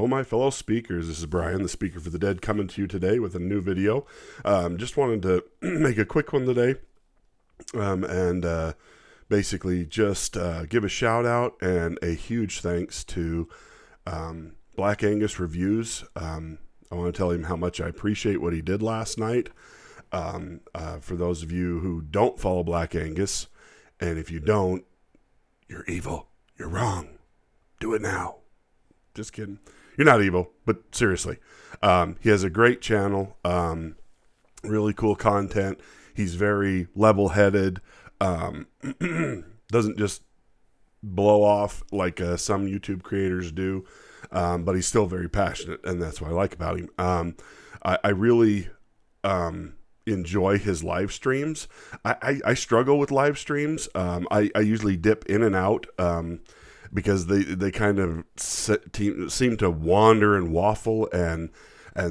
Hello, my fellow speakers. This is Brian, the Speaker for the Dead, coming to you today with a new video. Just wanted to make a quick one today, and basically just give a shout out and a huge thanks to Black Angus Reviews. I want to tell him how much I appreciate what he did last night. For those of you who don't follow Black Angus, and if you don't, you're evil. You're wrong. Do it now. Just kidding. You're not evil, but seriously. He has a great channel, really cool content. He's very level-headed, doesn't just blow off like some YouTube creators do, but he's still very passionate, and that's what I like about him. I really enjoy his live streams. I struggle with live streams. I usually dip in and out, because they kind of seem to wander and waffle and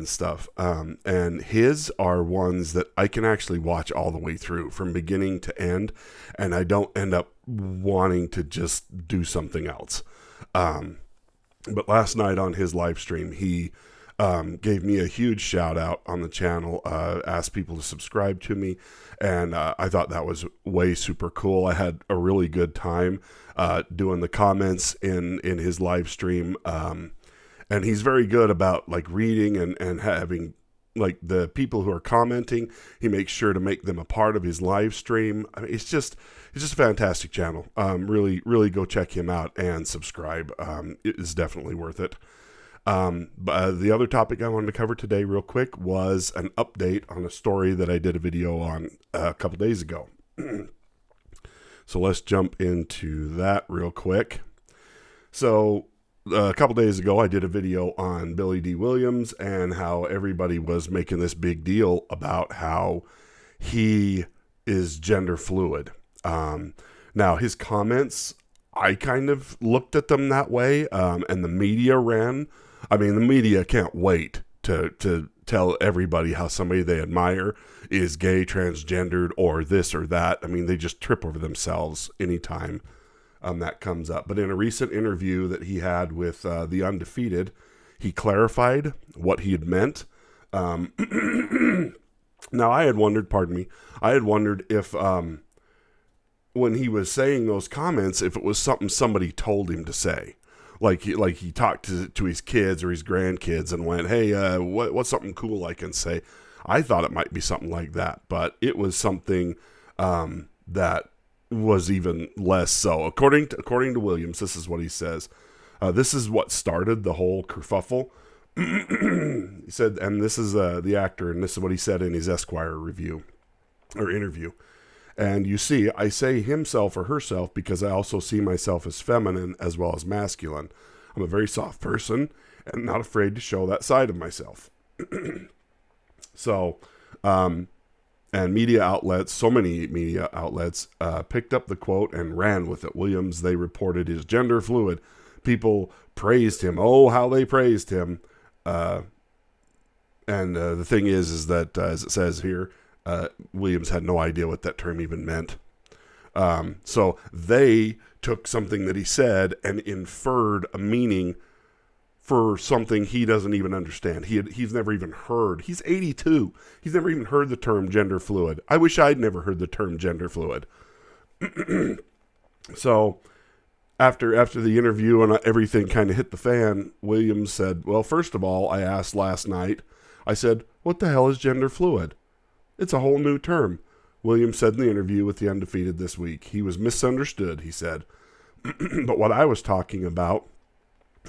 stuff. And his are ones that I can actually watch all the way through from beginning to end, and I don't end up wanting to just do something else. But last night on his live stream, he gave me a huge shout out on the channel, asked people to subscribe to me, and I thought that was way super cool. I had a really good time doing the comments in his live stream, and he's very good about like reading and having like the people who are commenting. He makes sure to make them a part of his live stream. I mean, it's just a fantastic channel. Really go check him out and subscribe. It is definitely worth it. But the other topic I wanted to cover today real quick was an update on a story that I did a video on a couple days ago. So let's jump into that real quick. So a couple days ago, I did a video on Billy D. Williams and how everybody was making this big deal about how he is gender fluid. Now his comments, I kind of looked at them that way, and the media ran. I mean, the media can't wait to tell everybody how somebody they admire is gay, transgendered, or this or that. I mean, they just trip over themselves anytime that comes up. But in a recent interview that he had with The Undefeated, he clarified what he had meant. Now, I had wondered if when he was saying those comments, if it was something somebody told him to say. Like he talked to his kids or his grandkids and went, hey, what's something cool I can say? I thought it might be something like that, but it was something that was even less so. According to Williams, this is what he says. This is what started the whole kerfuffle. He said, and this is the actor, and this is what he said in his Esquire review or interview. And you see, I say himself or herself because I also see myself as feminine as well as masculine. I'm a very soft person and not afraid to show that side of myself. So, and media outlets, so many media outlets, picked up the quote and ran with it. Williams, they reported, is gender fluid. People praised him. Oh, how they praised him. And the thing is that, as it says here, Williams had no idea what that term even meant. So they took something that he said and inferred a meaning for something he doesn't even understand. He's never even heard. He's 82. He's never even heard the term gender fluid. I wish I'd never heard the term gender fluid. So after the interview and everything kind of hit the fan, Williams said, well, first of all, I asked last night, I said, what the hell is gender fluid? It's a whole new term. Williams said in the interview with The Undefeated this week. He was misunderstood, he said. But what I was talking about,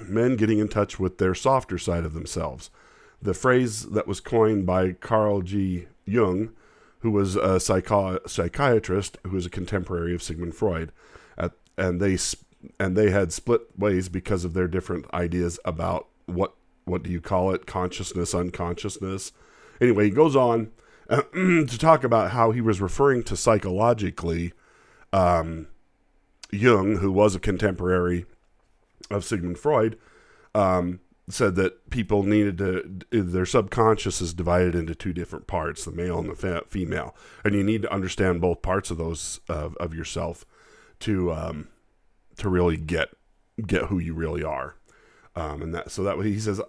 men getting in touch with their softer side of themselves. The phrase that was coined by Carl G. Jung, who was a psychiatrist who was a contemporary of Sigmund Freud. And they had split ways because of their different ideas about what do you call it, consciousness, unconsciousness. Anyway, he goes on to talk about how he was referring to psychologically Jung, who was a contemporary of Sigmund Freud, said that people needed their subconscious is divided into two different parts, the male and the female, and you need to understand both parts of those of yourself to really get who you really are. And that he says,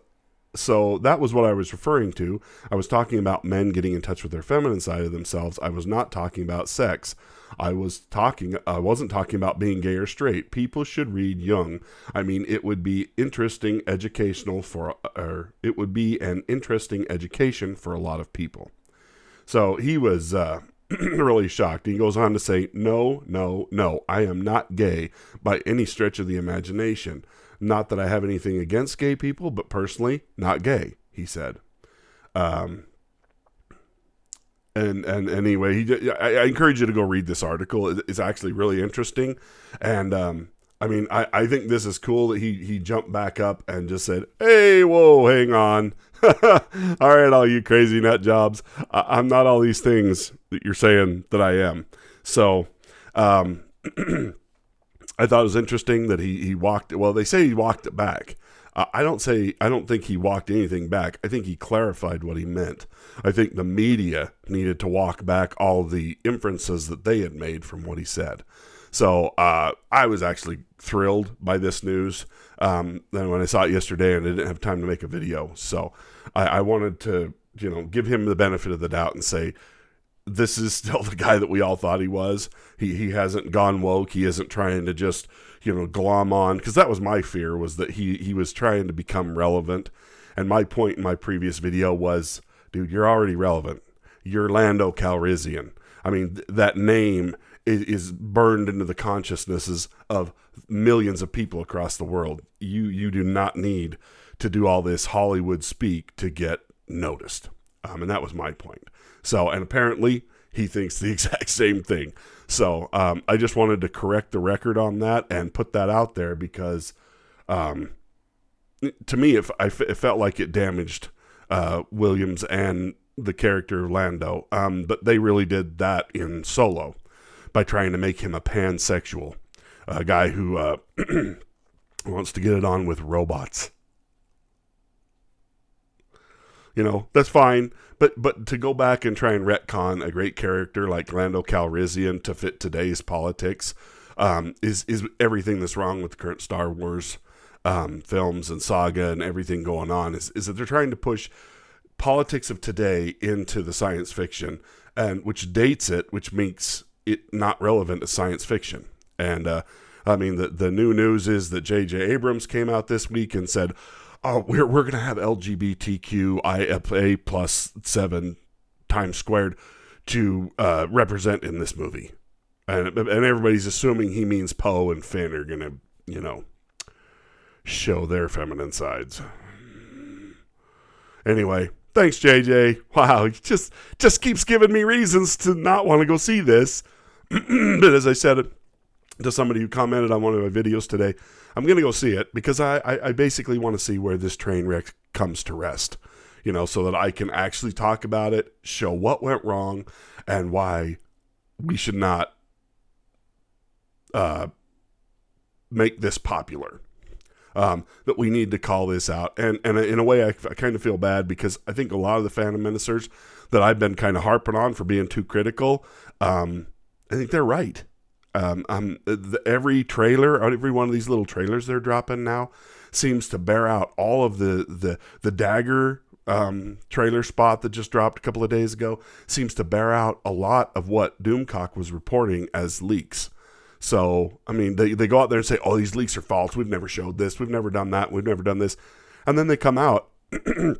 so that was what I was referring to. I was talking about men getting in touch with their feminine side of themselves. I was not talking about sex. I wasn't talking about being gay or straight. People should read Jung. I mean, it would be interesting it would be an interesting education for a lot of people. So he was really shocked. He goes on to say, no, I am not gay by any stretch of the imagination. Not that I have anything against gay people, but personally, not gay, he said. And anyway, I encourage you to go read this article. It's actually really interesting. And I mean, I think this is cool that he jumped back up and just said, hey, whoa, hang on. All right, all you crazy nut jobs. I'm not all these things that you're saying that I am. So I thought it was interesting that he walked. Well, they say he walked it back. I don't think he walked anything back. I think he clarified what he meant. I think the media needed to walk back all the inferences that they had made from what he said. So I was actually thrilled by this news. Then when I saw it yesterday, and I didn't have time to make a video, so I wanted to give him the benefit of the doubt and say, this is still the guy that we all thought he was. He hasn't gone woke. He isn't trying to just, glom on. Because that was my fear, was that he was trying to become relevant. And my point in my previous video was, dude, you're already relevant. You're Lando Calrissian. I mean, that name is burned into the consciousnesses of millions of people across the world. You do not need to do all this Hollywood speak to get noticed. And that was my point. So, and apparently he thinks the exact same thing. So I just wanted to correct the record on that and put that out there because to me, it felt like it damaged Williams and the character of Lando. But they really did that in Solo by trying to make him a pansexual, a guy who wants to get it on with robots. That's fine. But to go back and try and retcon a great character like Lando Calrissian to fit today's politics is everything that's wrong with the current Star Wars films and saga and everything going on is that they're trying to push politics of today into the science fiction, and which dates it, which makes it not relevant to science fiction. And I mean, the new news is that J.J. Abrams came out this week and said, oh, we're going to have LGBTQIA plus 7 times squared to represent in this movie. And everybody's assuming he means Poe and Finn are going to, show their feminine sides. Anyway, thanks, JJ. Wow, he just keeps giving me reasons to not want to go see this. But as I said to somebody who commented on one of my videos today, I'm going to go see it because I basically want to see where this train wreck comes to rest, so that I can actually talk about it, show what went wrong, and why we should not make this popular. That we need to call this out. And in a way, I kind of feel bad because I think a lot of the Phantom Menacers that I've been kind of harping on for being too critical, I think they're right. Every trailer, every one of these little trailers they're dropping now seems to bear out all of the Dagger trailer spot that just dropped a couple of days ago seems to bear out a lot of what Doomcock was reporting as leaks. So, I mean, they go out there and say, oh, these leaks are false. We've never showed this. We've never done that. We've never done this. And then they come out and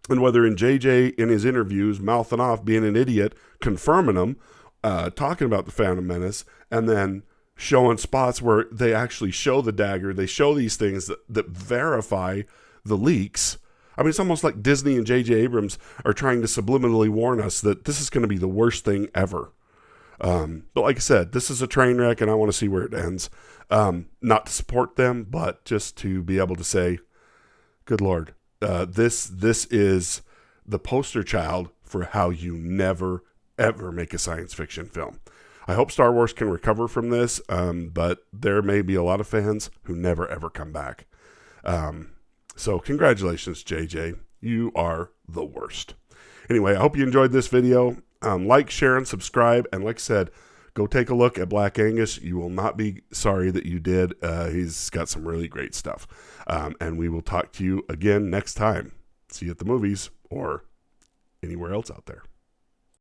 whether in JJ in his interviews, mouthing off, being an idiot, confirming them, talking about the Phantom Menace, and then showing spots where they actually show the dagger. They show these things that verify the leaks. I mean, it's almost like Disney and J.J. Abrams are trying to subliminally warn us that this is going to be the worst thing ever. But like I said, this is a train wreck, and I want to see where it ends. Not to support them, but just to be able to say, good Lord, this is the poster child for how you never, ever make a science fiction film. I hope Star Wars can recover from this, but there may be a lot of fans who never, ever come back. So congratulations, JJ. You are the worst. Anyway, I hope you enjoyed this video. Like, share, and subscribe. And like I said, go take a look at Black Angus. You will not be sorry that you did. He's got some really great stuff. And we will talk to you again next time. See you at the movies or anywhere else out there.